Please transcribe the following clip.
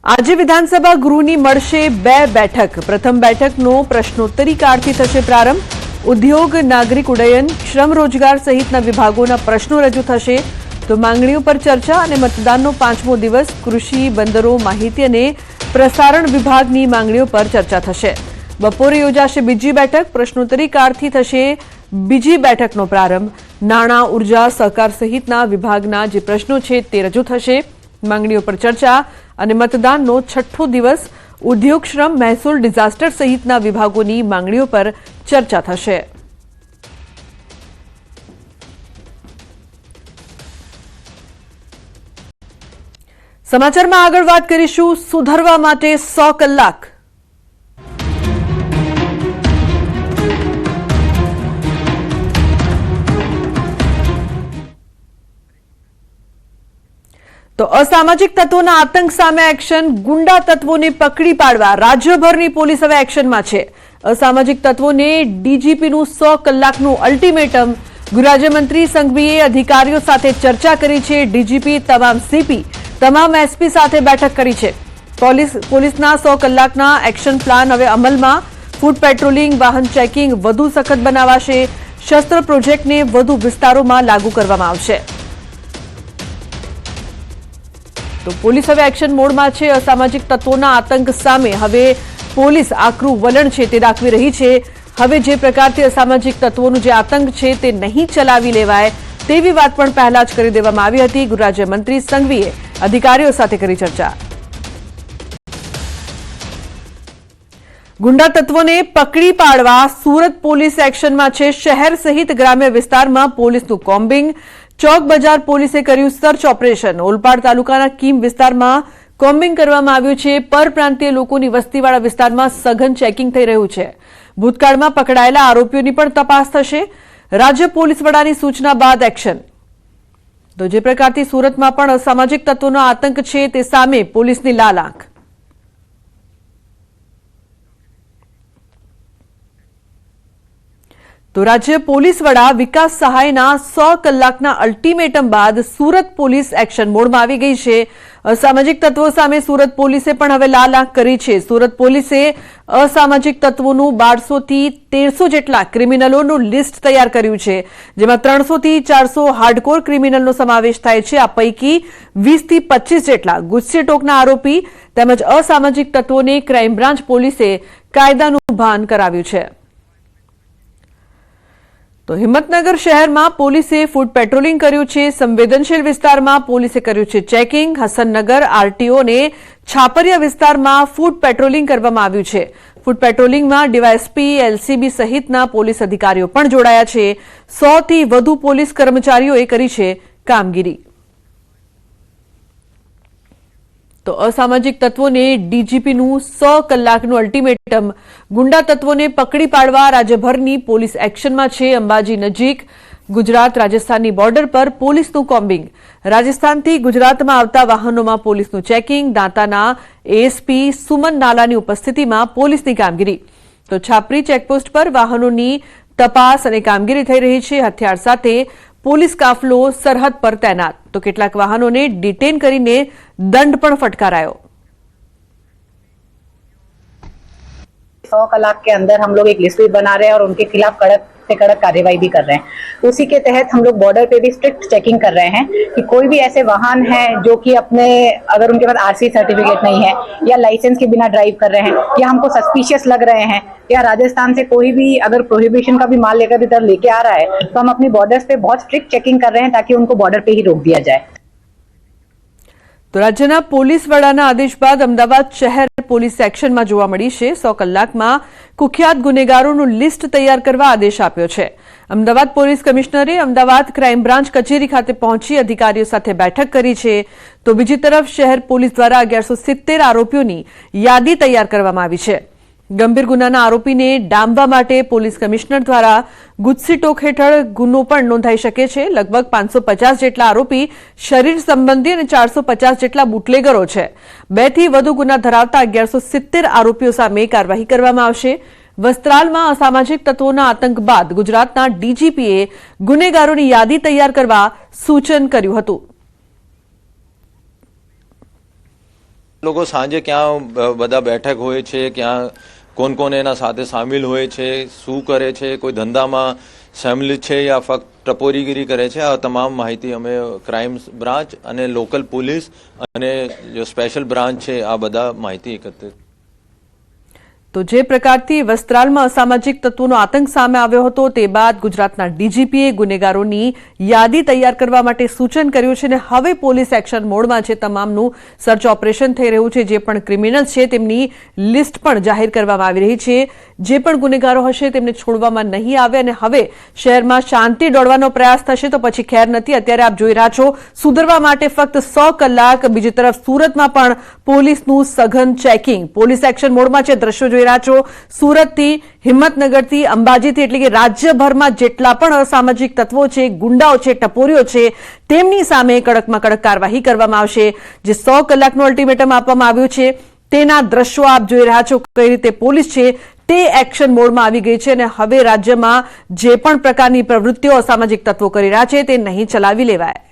આજે વિધાનસભા ગૃહની મળશે બે બેઠક। પ્રથમ બેઠકનો પ્રશ્નોત્તરી કાળથી થશે પ્રારંભ। ઉદ્યોગ, નાગરિક ઉડ્ડયન, શ્રમ રોજગાર સહિતના વિભાગોના પ્રશ્નો રજૂ થશે તો માંગણીઓ પર ચર્ચા અને મતદાનનો પાંચમો દિવસ કૃષિ, બંદરો, માહિતી અને પ્રસારણ વિભાગની માંગણીઓ પર ચર્ચા થશે। બપોરે યોજાશે બીજી બેઠક। પ્રશ્નોત્તરી કાળથી થશે બીજી બેઠકનો પ્રારંભ। નાણાં, ઉર્જા, સહકાર સહિતના વિભાગના જે પ્રશ્નો છે તે રજૂ થશે। માંગણીઓ પર ચર્ચા અને મતદાનનો છઠ્ઠો દિવસ ઉદ્યોગ, શ્રમ, મહેસૂલ, ડિઝાસ્ટર સહિતના વિભાગોની માંગણીઓ પર ચર્ચા થશે। સમાચારમાં આગળ વાત કરીશું સુધરવા માટે 100 કલાક। તો અસામાજિક તત્વોના આતંક સામે એક્શન। ગુંડા તત્વોને પકડી પાડવા રાજ્યભરની પોલીસ હવે એક્શનમાં છે। અસામાજિક તત્વોને ડીજીપીનું 100 કલાકનું અલ્ટિમેટમ। ગૃહરાજ્યમંત્રી સંઘવીએ અધિકારીઓ સાથે ચર્ચા કરી છે। ડીજીપી, તમામ સીપી, તમામ એસપી સાથે બેઠક કરી છે। પોલીસના 100 કલાકના એક્શન પ્લાન હવે અમલમાં। ફૂડ પેટ્રોલિંગ, વાહન ચેકિંગ વધુ સખત બનાવાશે। શસ્ત્ર પ્રોજેક્ટને વધુ વિસ્તારોમાં લાગુ કરવામાં આવશે। તો પોલીસ હવે એક્શન મોડમાં છે। અસામાજિક તત્વોના આતંક સામે હવે પોલીસ આકરું વલણ છે તે દાખવી રહી છે। હવે જે પ્રકારથી અસામાજિક તત્વોનું જે આતંક છે તે નહીં ચલાવી લેવાય તેવી વાત પણ પહેલા જ કરી દેવામાં આવી હતી। ગૃહરાજ્યમંત્રી સંઘવીએ અધિકારીઓ સાથે કરી ચર્ચા। ગુંડા તત્વોને પકડી પાડવા સુરત પોલીસ એક્શનમાં છે। શહેર સહિત ગ્રામ્ય વિસ્તારમાં પોલીસનું કોમ્બિંગ। ચોક બજાર પોલીસે કર્યું સર્ચ ઓપરેશન। ઓલપાડ તાલુકાના કીમ વિસ્તારમાં કોમ્બિંગ કરવામાં આવ્યું છે। પરપ્રાંતીય લોકોની વસ્તીવાળા વિસ્તારમાં સઘન ચેકિંગ થઈ રહ્યું છે। ભૂતકાળમાં પકડાયેલા આરોપીઓની પણ તપાસ થશે। રાજ્ય પોલીસ વડાની સૂચના બાદ એક્શન। તો જે પ્રકારથી સુરતમાં પણ અસામાજિક તત્વોનો આતંક છે તે સામે પોલીસની લાલ આંખ। તો રાજ્ય પોલીસ વડા વિકાસ સહાયના 100 કલાકના અલ્ટિમેટમ બાદ સુરત પોલીસ એક્શન મોડમાં આવી ગઈ છે। અસામાજિક તત્વો સામે સુરત પોલીસે પણ હવે લાલ આંખ કરી છે। સુરત પોલીસે અસામાજિક તત્વોનું 1200 થી 1300 જેટલા ક્રિમિનલોનું લિસ્ટ તૈયાર કર્યું છે, જેમાં 300 થી 400 હાર્ડકોર ક્રિમિનલનો સમાવેશ થાય છે। આ પૈકી 20 થી 25 જેટલા ગુસ્સેટોકના આરોપી તેમજ અસામાજિક તત્વોને ક્રાઇમ બ્રાન્ચ પોલીસે કાયદાનું ભાન કરાવ્યું છે। તો હિંમતનગર શહેરમાં પોલીસે ફૂડ પેટ્રોલિંગ કર્યું છે। સંવેદનશીલ વિસ્તારમાં પોલીસે કર્યું છે ચેકિંગ। હસનનગર, આરટીઓ અને છાપરિયા વિસ્તારમાં ફૂડ પેટ્રોલિંગ કરવામાં આવ્યું છે। ફૂડ પેટ્રોલિંગમાં ડીવાયએસપી, એલસીબી સહિતના પોલીસ અધિકારીઓ પણ જોડાયા છે। 100 થી વધુ પોલીસ કર્મચારીઓએ કરી છે કામગીરી। તો અસામાજિક તત્વોને ડીજીપીનું 100 કલાકનું અલ્ટિમેટમ। ગુંડા તત્વોને પકડી પાડવા રાજ્યભરની પોલીસ એક્શનમાં છે। અંબાજી નજીક ગુજરાત રાજસ્થાનની બોર્ડર પર પોલીસનું કોમ્બિંગ। રાજસ્થાનથી ગુજરાતમાં આવતા વાહનોમાં પોલીસનું ચેકિંગ। દાંતાના એએસપી સુમન નાલાની ઉપસ્થિતિમાં પોલીસની કામગીરી। તો છાપરી ચેકપોસ્ટ પર વાહનોની તપાસ અને કામગીરી થઈ રહી છે। હથિયાર સાથે પોલીસ કાફલો સરહદ પર તૈનાત। તો કેટલાક વાહનોને ડિટેન કરીને દંડ પણ ફટકારાયો। 100 कलाक के अंदर हम लोग एक लिस्ट भी बना रहे हैं और उनके खिलाफ कड़क से कड़क कार्रवाई भी कर रहे हैं। उसी के तहत हम लोग बॉर्डर पे भी स्ट्रिक्ट चेकिंग कर रहे हैं कि कोई भी ऐसे वाहन हैं जो कि अपने अगर उनके पास आरसी सर्टिफिकेट नहीं है या लाइसेंस के बिना ड्राइव कर रहे हैं या हमको सस्पिशियस लग रहे हैं या राजस्थान से कोई भी अगर प्रोहिबिशन का भी माल लेकर इधर लेके आ रहा है तो हम अपनी बॉर्डर्स पे बहुत स्ट्रिक्ट चेकिंग कर रहे हैं ताकि उनको बॉर्डर पे ही रोक दिया जाए। તો રાજ્યના પોલીસ વડાના આદેશ બાદ અમદાવાદ શહેર પોલીસ એક્શનમાં જોવા મળી છે। 100 કલાકમાં કુખ્યાત ગુનેગારોનું લિસ્ટ તૈયાર કરવા આદેશ આપ્યો છે। અમદાવાદ પોલીસ કમિશનરે અમદાવાદ ક્રાઇમ બ્રાન્ચ કચેરી ખાતે પહોંચી અધિકારીઓ સાથે બેઠક કરી છે। તો બીજી તરફ શહેર પોલીસ દ્વારા 1170 આરોપીઓની યાદી તૈયાર કરવામાં આવી છે। ગંભીર ગુનાના આરોપીને ડામવા માટે પોલીસ કમિશનર દ્વારા ગુજસીટોક હેઠળ ગુનો પણ નોંધાઈ શકે છે। લગભગ 550 જેટલા આરોપી શરીર સંબંધી અને 450 જેટલા બુટલેગરો છે। 2 થી વધુ ગુના ધરાવતા 1170 આરોપીઓ સામે કાર્યવાહી કરવામાં આવશે। વસ્ત્રાલમાં અસામાજિક તત્વોના આતંક બાદ ગુજરાતના ડીજીપીએ ગુનેગારોની યાદી તૈયાર કરવા સૂચન કર્યું હતું। લોકો સાંજે ક્યાં બધા બેઠક હોય છે, ક્યાં કોણ કોણ એના સાથે સામેલ હોય છે, શું કરે છે, કોઈ ધંધામાં સામેલ છે યા ફક્ત ટપોરીગીરી કરે છે, આ તમામ માહિતી અમે ક્રાઇમ બ્રાન્ચ અને લોકલ પોલીસ અને જો સ્પેશિયલ બ્રાન્ચ છે આ બધા માહિતી એકત્રિત. તો જે પ્રકારથી વસ્ત્રાલમાં અસામાજિક તત્વોનો આતંક સામે આવ્યો હતો તે બાદ ગુજરાતના ડીજીપીએ ગુનેગારોની યાદી તૈયાર કરવા માટે સૂચન કર્યું છે અને હવે પોલીસ એક્શન મોડમાં છે. તમામનું સર્ચ ઓપરેશન થઈ રહ્યું છે. જે પણ ક્રિમિનલ્સ છે તેમની લિસ્ટ પણ જાહેર કરવામાં આવી રહી છે. જે પણ ગુનેગારો હશે તેમને છોડવામાં નહીં આવે અને હવે શહેરમાં શાંતિ દોડવાનો પ્રયાસ થશે તો પછી ખેર નથી. અત્યારે આપ જોઈ રહ્યા છો સુધરવા માટે ફક્ત 100 કલાક. બીજી તરફ સુરતમાં પણ પોલીસનું સઘન ચેકિંગ. પોલીસ એક્શન મોડમાં છે. દ્રશ્યો જોઈ રહ્યા છો સુરતથી, હિંમતનગરથી, અંબાજીથી, એટલે કે રાજ્યભરમાં જેટલા પણ અસામાજિક તત્વો છે, ગુંડાઓ છે, ટપોરીઓ છે, તેમની સામે કડકમાં કડક કાર્યવાહી કરવામાં આવશે. જે 100 કલાકનું અલ્ટિમેટમ આપવામાં આવ્યું છે તેના દ્રશ્યો આપ જોઈ રહ્યા છો કઈ રીતે પોલીસ છે તે એક્શન મોડમાં આવી ગઈ છે અને હવે રાજ્યમાં જે પણ પ્રકારની પ્રવૃત્તિઓ અસામાજિક તત્વો કરી રહ્યા છે તે નહીં ચલાવી લેવાય.